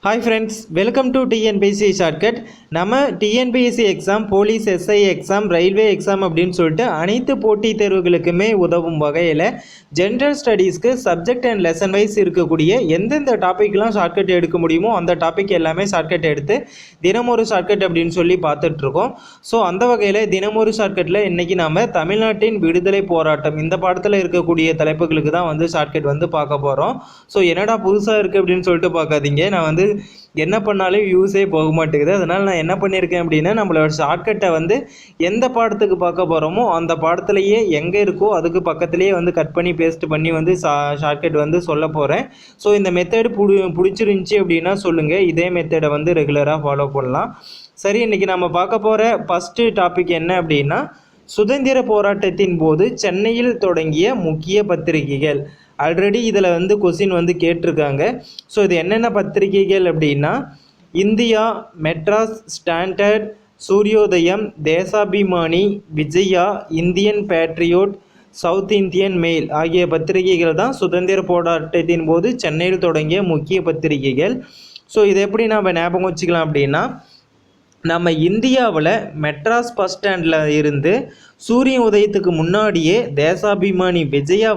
Hi friends, welcome to TNPSC shortcut. நம்ம TNPSC exam, police, SI exam, railway exam அப்படின்னு சொல்லிட்டு அனைத்து போட்டித் தேர்வுகளுக்குமே உதவும் வகையில் ஜென்ரல் ஸ்டடீஸ்க்கு சப்ஜெக்ட் அண்ட் லெசன் வைஸ் இருக்கக்கூடிய எந்தெந்த டாப்பிக்லாம் ஷார்ட்கட் எடுக்க முடியுமோ அந்த டாபிக் எல்லாமே ஷார்ட்கட் எடுத்து தினமொரு ஷார்ட்கட் அப்படின்னு சொல்லி பார்த்துட்ருக்கோம். ஸோ அந்த வகையில் தினமொரு ஷார்ட்கட்டில் இன்றைக்கி நாம் தமிழ்நாட்டின் விடுதலை போராட்டம் இந்த பாடத்தில் இருக்கக்கூடிய தலைப்புகளுக்கு தான் ஷார்ட்கட் பார்க்க போகிறோம். ஸோ என்னடா புதுசாக இருக்குது அப்படின்னு சொல்லிட்டு பார்க்காதீங்க. நான் என்ன பண்ணாலும் யூஸே போக மாட்டேங்குது. அதனால் நான் என்ன பண்ணியிருக்கேன் அப்படின்னா, நம்மளோட ஷார்ட்கட்டை எந்த பாடத்துக்கு பார்க்க போகிறோமோ அந்த பாடத்துலையே எங்கே இருக்கோ அதுக்கு பக்கத்துலேயே கட் பண்ணி பேஸ்ட் பண்ணி ஷார்ட்கட் சொல்ல போகிறேன். ஸோ இந்த மெத்தடு பிடிச்சிருந்துச்சி அப்படின்னா சொல்லுங்கள், இதே மெத்தடை ரெகுலராக ஃபாலோ பண்ணலாம். சரி, இன்றைக்கி நம்ம பார்க்க போகிற ஃபஸ்ட்டு டாபிக் என்ன அப்படின்னா, சுதந்திர போராட்டத்தின் போது சென்னையில் தொடங்கிய முக்கிய பத்திரிகைகள். ஆல்ரெடி இதில் கொஸ்டின் கேட்டிருக்காங்க. ஸோ இது என்னென்ன பத்திரிகைகள் அப்படின்னா, India, Madras Standard, Suryodayam, Deshabhimani, Vijaya, Indian Patriot, South Indian Mail ஆகிய பத்திரிகைகள் தான் சுதந்திர போராட்டத்தின் போது சென்னையில் தொடங்கிய முக்கிய பத்திரிகைகள். ஸோ இதை எப்படி நம்ம ஞாபகம் வச்சுக்கலாம் அப்படின்னா, நம்ம இந்தியாவில் மெட்ராஸ் பஸ் ஸ்டாண்டில் இருந்து சூரிய உதயத்துக்கு முன்னாடியே தேசாபிமானி விஜயா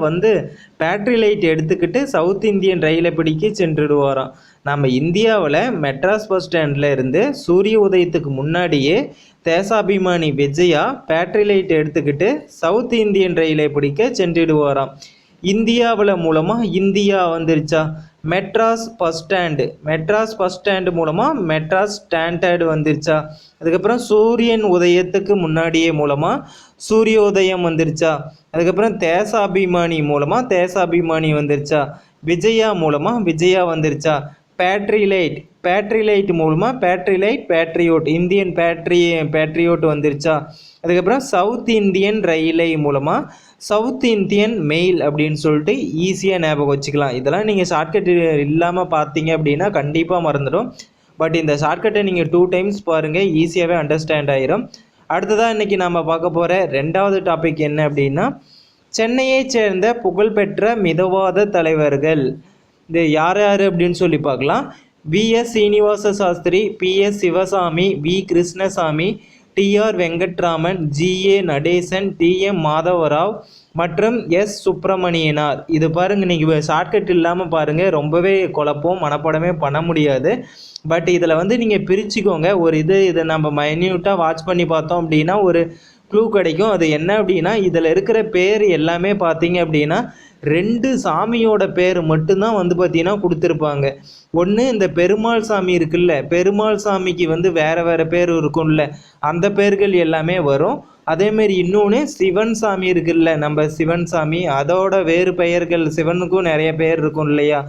பேட்ரி லைட் எடுத்துக்கிட்டு சவுத் இந்தியன் ரயிலை பிடிக்க சென்றுடுவாராம். நம்ம இந்தியாவில் மெட்ராஸ் பஸ் ஸ்டாண்டில் இருந்து சூரிய உதயத்துக்கு முன்னாடியே தேசாபிமானி விஜயா பேட்ரி லைட் எடுத்துக்கிட்டு சவுத் இந்தியன் ரயிலை பிடிக்க சென்றுடுவாராம். இந்தியாவில் மூலமாக இந்தியா வந்துருச்சா, மெட்ராஸ் பஸ் ஸ்டாண்டு மூலமாக மெட்ராஸ் ஸ்டாண்டர்டு வந்துருச்சா, அதுக்கப்புறம் சூரியன் உதயத்துக்கு முன்னாடியே மூலமாக சூரியோதயம் வந்துருச்சா, அதுக்கப்புறம் தேசாபிமானி மூலமாக தேசாபிமானி வந்துருச்சா, விஜயா மூலமாக விஜயா வந்துருச்சா, பேட்ரி லைட் மூலமாக பேட்ரியோட் இந்தியன் பேட்ரியோட் வந்துருச்சா, அதுக்கப்புறம் சவுத் இந்தியன் ரயிலை மூலமாக சவுத் இந்தியன் மெயில் அப்படின்னு சொல்லிட்டு ஈஸியாக ஞாபகம் வச்சுக்கலாம். இதெல்லாம் நீங்கள் ஷார்ட்கட் இல்லாமல் பார்த்தீங்க அப்படின்னா கண்டிப்பாக மறந்துடும். பட் இந்த ஷார்ட்கட்டை நீங்கள் 2 times பாருங்கள், ஈஸியாகவே அண்டர்ஸ்டாண்ட் ஆகிரும். அடுத்ததாக இன்றைக்கி நம்ம பார்க்க போகிற ரெண்டாவது டாபிக் என்ன அப்படின்னா, சென்னையைச் சேர்ந்த புகழ்பெற்ற மிதவாத தலைவர்கள். இது யார் யார் அப்படின்னு சொல்லி பார்க்கலாம். V S Srinivasa Sastri, P S Sivaswami, V Krishnaswami, T R Venkataraman, G A Natesan, T M Madhavarao மற்றும் எஸ் சுப்பிரமணியனார். இது பாருங்கள், நீங்கள் ஷார்ட்கட் இல்லாமல் பாருங்கள், ரொம்பவே குழப்பம், மனப்பாடமே பண்ண முடியாது. பட் இதில் நீங்கள் பிரிச்சுக்கோங்க. இதை நம்ம மைன்யூட்டாக வாட்ச் பண்ணி பார்த்தோம் அப்படின்னா ஒரு க்ளூ கிடைக்கும். அது என்ன அப்படின்னா, இதில் இருக்கிற பேர் எல்லாமே பார்த்தீங்க அப்படின்னா 2 சாமியோட பேர் மட்டும்தான் பார்த்தீங்கன்னா கொடுத்துருப்பாங்க. ஒன்று இந்த பெருமாள் சாமி இருக்குல்ல, பெருமாள் சாமிக்கு வேறு பேர் இருக்கும்ல, அந்த பேர்கள் எல்லாமே வரும். அதேமாரி இன்னொன்று சிவன் சாமி இருக்குல்ல, நம்ம சிவன் சாமி, அதோட வேறு பெயர்கள், சிவனுக்கும் நிறைய பேர் இருக்கும் இல்லையா,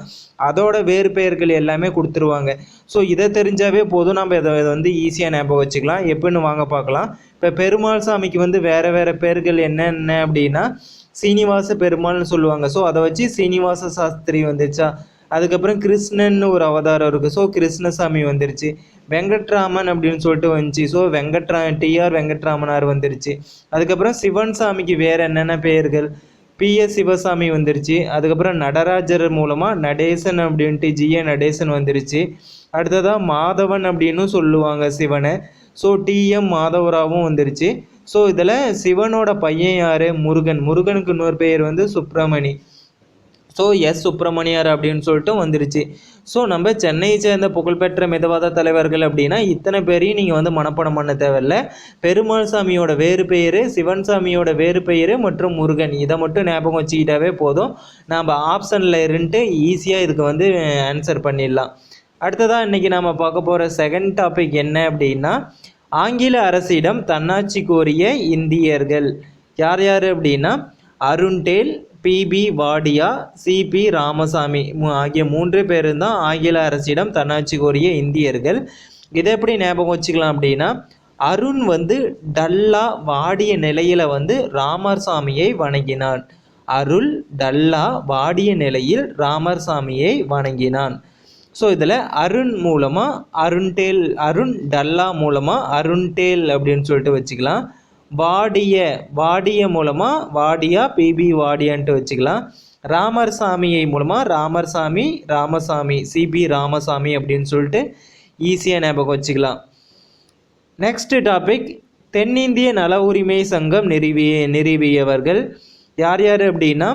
அதோட வேறு பெயர்கள் எல்லாமே கொடுத்துருவாங்க. ஸோ இதை தெரிஞ்சாவே போதும், நம்ம இதை ஈஸியாக ஞாபகம் வச்சுக்கலாம். எப்படின்னு வாங்க பார்க்கலாம். இப்போ பெருமாள் சாமிக்கு வேறு பேர்கள் என்னென்ன அப்படின்னா, சீனிவாச பெருமாள்னு சொல்லுவாங்க. ஸோ அதை வச்சு சீனிவாச சாஸ்திரி வந்துருச்சா, அதுக்கப்புறம் கிருஷ்ணன் ஒரு அவதாரம் இருக்குது, ஸோ கிருஷ்ணசாமி வந்துருச்சு. வெங்கட்ராமன் அப்படின்னு சொல்லிட்டு வந்துச்சு, ஸோ டிஆர் வெங்கட்ராமனார் வந்துருச்சு. அதுக்கப்புறம் சிவன் சாமிக்கு வேறு என்னென்ன பெயர்கள், பிஎஸ் சிவசாமி வந்துருச்சு. அதுக்கப்புறம் நடராஜர் மூலமாக நடேசன் அப்படின்ட்டு ஜிஏ நடேசன் வந்துருச்சு. அடுத்ததாக மாதவன் அப்படின்னு சொல்லுவாங்க சிவனை, ஸோ டிஎம் மாதவராவும் வந்துருச்சு. ஸோ இதில் சிவனோட பையன் யார், முருகனுக்கு இன்னொரு பெயர் சுப்பிரமணி, ஸோ எஸ் சுப்பிரமணியார் அப்படின்னு சொல்லிட்டு வந்துருச்சு. ஸோ நம்ம சென்னையை சேர்ந்த புகழ்பெற்ற மிதவாத தலைவர்கள் அப்படின்னா இத்தனை பேரையும் நீங்கள் மனப்பாடம் பண்ண தேவையில்லை. பெருமாள் சாமியோட வேறு பெயர், சிவன் சாமியோட வேறு பெயர் மற்றும் முருகன், இதை மட்டும் ஞாபகம் வச்சுக்கிட்டாவே போதும். நம்ம ஆப்ஷனில் இருந்துட்டு ஈஸியாக இதுக்கு ஆன்சர் பண்ணிடலாம். அடுத்ததாக இன்றைக்கி நாம் பார்க்க போகிற செகண்ட் டாபிக் என்ன அப்படின்னா, ஆங்கில அரசிடம் தன்னாட்சி கோரிய இந்தியர்கள். யார் யார் அப்படின்னா, Arundale, BP Wadia, CP Ramasamy ஆகிய 3 பேரும் தான் ஆங்கில அரசிடம் தன்னாட்சி கோரிய இந்தியர்கள். இதை எப்படி ஞாபகம் வச்சுக்கலாம் அப்படின்னா, அருண் டல்லா வாடிய நிலையில் ராமர் சாமியை வணங்கினான். அருள் டல்லா வாடிய நிலையில் ராமர் சாமியை வணங்கினான். ஸோ இதில் அருண் மூலமாக அருண் டல்லா மூலமாக அருண்டேல் அப்படின்னு சொல்லிட்டு வச்சுக்கலாம். வாடிய மூலமாக வாடியா, பிபி வாடியான்ட்டு வச்சுக்கலாம். ராமர் சாமியை மூலமாக ராமசாமி சிபி ராமசாமி அப்படின்னு சொல்லிட்டு ஈஸியாக ஞாபகம் வச்சுக்கலாம். நெக்ஸ்ட் டாபிக், தென்னிந்திய நல உரிமை சங்கம் நிறுவியவர்கள் யார் யார் அப்படின்னா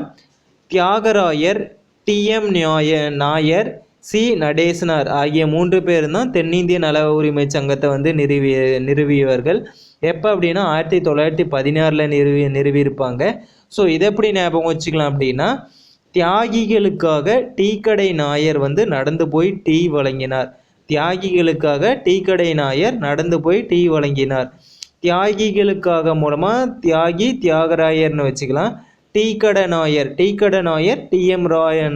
தியாகராயர், TM நாயர், சி நடேசனார் ஆகிய 3 பேர் தான் தென்னிந்திய நல உரிமை சங்கத்தை வந்து நிறுவியவர்கள். எப்போ அப்படின்னா 1916 நிறுவியிருப்பாங்க. ஸோ இதை எப்படி ஞாபகம் வச்சுக்கலாம் அப்படின்னா தியாகிகளுக்காக டீக்கடை நாயர் வந்து நடந்து போய் டீ வழங்கினார். தியாகிகளுக்காக டீக்கடை நாயர் நடந்து போய் டீ வழங்கினார். தியாகிகளுக்காக மூலமாக தியாகராயர்னு வச்சுக்கலாம். டீக்கடை நாயர் TM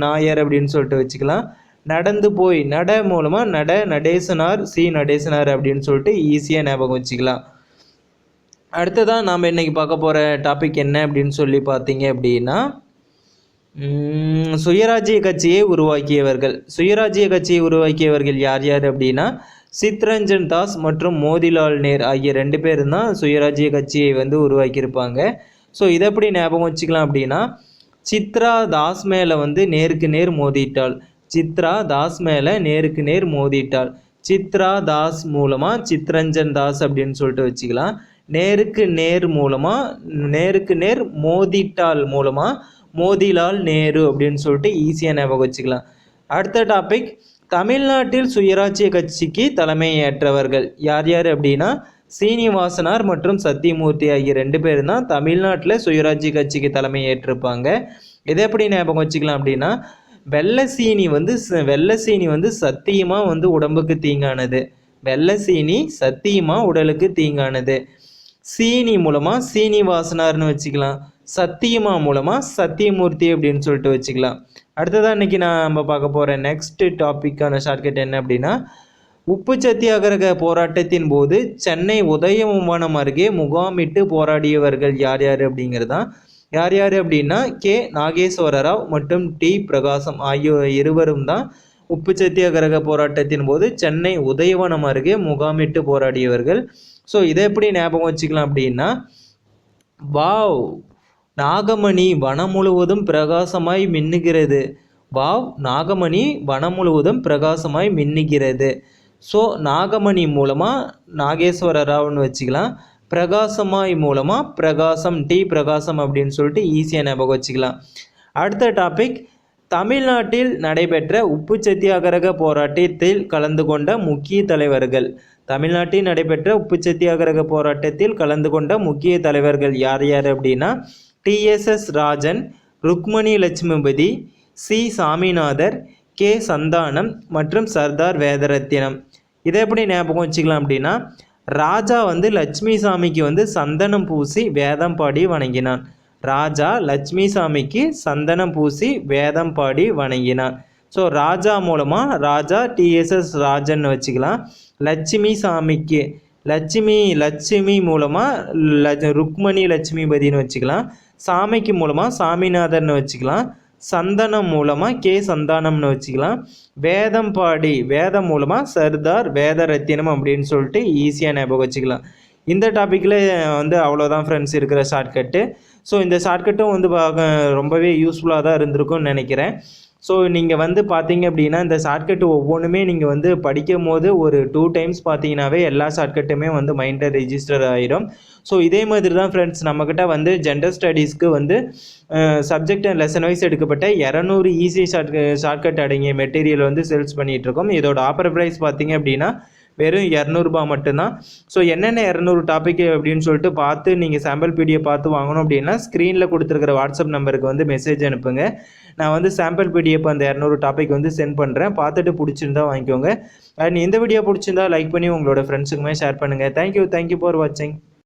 நாயர் அப்படின்னு சொல்லிட்டு வச்சுக்கலாம். நடந்து போய் மூலமாக நடேசனார், சி நடேசனார் அப்படின்னு சொல்லிட்டு ஈஸியாக ஞாபகம் வச்சுக்கலாம். அடுத்ததான் நாம் இன்றைக்கி பார்க்க போகிற டாபிக் என்ன அப்படின்னு சொல்லி பார்த்தீங்க அப்படின்னா சுயராஜ்ய கட்சியை உருவாக்கியவர்கள் யார் யார் அப்படின்னா சித்ரஞ்சன் தாஸ் மற்றும் மோதிலால் நேரு ஆகிய 2 பேரும் தான் சுயராஜ்ய கட்சியை வந்து உருவாக்கியிருப்பாங்க. ஸோ இதை எப்படி ஞாபகம் வச்சுக்கலாம் அப்படின்னா சித்ரா தாஸ் மேலே வந்து நேருக்கு நேர் மோதிட்டாள். சித்ரா தாஸ் மூலமாக சித்ரஞ்சன் தாஸ் அப்படின்னு சொல்லிட்டு வச்சுக்கலாம். நேருக்கு நேர் மோதிட்டால் மூலமாக மோதிலால் நேரு அப்படின்னு சொல்லிட்டு ஈஸியாக ஞாபகம் வச்சுக்கலாம். அடுத்த டாபிக், தமிழ்நாட்டில் சுயராஜ்ய கட்சிக்கு தலைமையேற்றவர்கள் யார் யார் அப்படின்னா சீனிவாசனார் மற்றும் சத்தியமூர்த்தி ஆகிய 2 பேர் தான் தமிழ்நாட்டில் சுயராஜ்ய கட்சிக்கு தலைமையேற்றிருப்பாங்க. இதை எப்படி ஞாபகம் வச்சுக்கலாம் அப்படின்னா வெள்ளை சீனி வந்து சத்தியமாக வந்து உடம்புக்கு தீங்கானது. உடலுக்கு தீங்கானது. சீனி மூலமாக சீனிவாசனார்னு வச்சுக்கலாம். சத்தியமா மூலமாக சத்தியமூர்த்தி அப்படின்னு சொல்லிட்டு வச்சுக்கலாம். அடுத்ததான் இன்றைக்கி நம்ம பார்க்க போகிற நெக்ஸ்ட் டாப்பிக்கான ஷார்ட்கட் என்ன அப்படின்னா உப்பு சத்தியாகிரக போராட்டத்தின் போது சென்னை உதயமனம் அருகே முகாமிட்டு போராடியவர்கள் யார் யார் அப்படிங்கிறதான். யார் யார் அப்படின்னா கே நாகேஸ்வர ராவ் மற்றும் டி பிரகாசம் ஆகிய இருவரும் தான் உப்பு சத்தியாகிரக போராட்டத்தின் போது சென்னை உதயவனம் அருகே முகாமிட்டு போராடியவர்கள். ஸோ இதை எப்படி ஞாபகம் வச்சுக்கலாம் அப்படின்னா நாகமணி வனம் முழுவதும் பிரகாசமாய் மின்னுகிறது. ஸோ நாகமணி மூலமாக நாகேஸ்வர ராவ்னு வச்சுக்கலாம். பிரகாசமாய் மூலமாக பிரகாசம், டி பிரகாசம் அப்படின்னு சொல்லிட்டு ஈஸியாக ஞாபகம் வச்சுக்கலாம். அடுத்த டாபிக், தமிழ்நாட்டில் நடைபெற்ற உப்பு சத்தியாகிரக போராட்டத்தில் கலந்து கொண்ட முக்கிய தலைவர்கள் யார் யார் அப்படின்னா TSS Rajan, Rukmini Lakshmipathi, C Saminathar, K Santhanam மற்றும் சர்தார் வேதரத்தினம். இதை எப்படி ஞாபகம் வச்சுக்கலாம் அப்படின்னா ராஜா வந்து லட்சுமி சாமிக்கு வந்து சந்தனம் பூசி வேதம் பாடி வணங்கினான். ஸோ ராஜா மூலமாக TSS ராஜன் வச்சுக்கலாம். லட்சுமி மூலமாக ருக்மணி லட்சுமிபதினு வச்சுக்கலாம். சாமிக்கு மூலமாக சாமிநாதர்னு வச்சுக்கலாம். சந்தனம் மூலமாக கே சந்தானம்னு வச்சுக்கலாம். வேதம் மூலமாக சர்தார் வேதரத்தினம் அப்படின்னு சொல்லிட்டு ஈஸியாக ஞாபகம் வச்சுக்கலாம். இந்த டாப்பிக்கில் வந்து அவ்வளோதான் ஃப்ரெண்ட்ஸ் இருக்கிற ஷார்ட்கட்டு. ஸோ இந்த ஷார்ட்கட்டும் வந்து ரொம்பவே யூஸ்ஃபுல்லாக தான் இருந்திருக்கும்னு நினைக்கிறேன். ஸோ நீங்கள் வந்து பார்த்தீங்க அப்படின்னா இந்த ஷார்ட்கட்டு ஒவ்வொன்றுமே நீங்கள் வந்து படிக்கும் போது ஒரு 2 டைம்ஸ் பார்த்தீங்கன்னாவே எல்லா ஷார்ட்கட்டுமே வந்து மைண்டில் ரெஜிஸ்டர் ஆகிடும். ஸோ இதே மாதிரி தான் ஃப்ரெண்ட்ஸ் நம்மக்கிட்ட வந்து ஜென்ரல் ஸ்டடீஸ்க்கு வந்து சப்ஜெக்ட் அண்ட் லெசன் வைஸ் எடுக்கப்பட்ட 200 ஈஸி ஷார்ட்கட் அடங்கிய மெட்டீரியல் வந்து சேல்ஸ் பண்ணிகிட்ருக்கோம். இதோட ஆஃபர் ப்ரைஸ் பார்த்தீங்க அப்படின்னா வெறும் 200 ரூபாய் மட்டும்தான். ஸோ என்னென்ன 200 டாபிக் அப்படின்னு சொல்லிட்டு பார்த்து நீங்கள் சாம்பிள் PDF பார்த்து வாங்கணும் அப்படின்னா ஸ்க்ரீனில் கொடுத்துருக்கிற வாட்ஸ்அப் நம்பருக்கு வந்து மெசேஜ் அனுப்புங்க. நான் வந்து சாம்பிள் PDF அந்த 200 டாபிக் வந்து சென்ட் பண்ணுறேன். பார்த்துட்டு பிடிச்சிருந்தா வாங்கிக்கோங்க. அண்ட் இந்த வீடியோ பிடிச்சிருந்தா லைக் பண்ணி உங்களோட ஃப்ரெண்ட்ஸுக்குமே ஷேர் பண்ணுங்கள். தேங்க்யூ ஃபார் வாட்சிங்.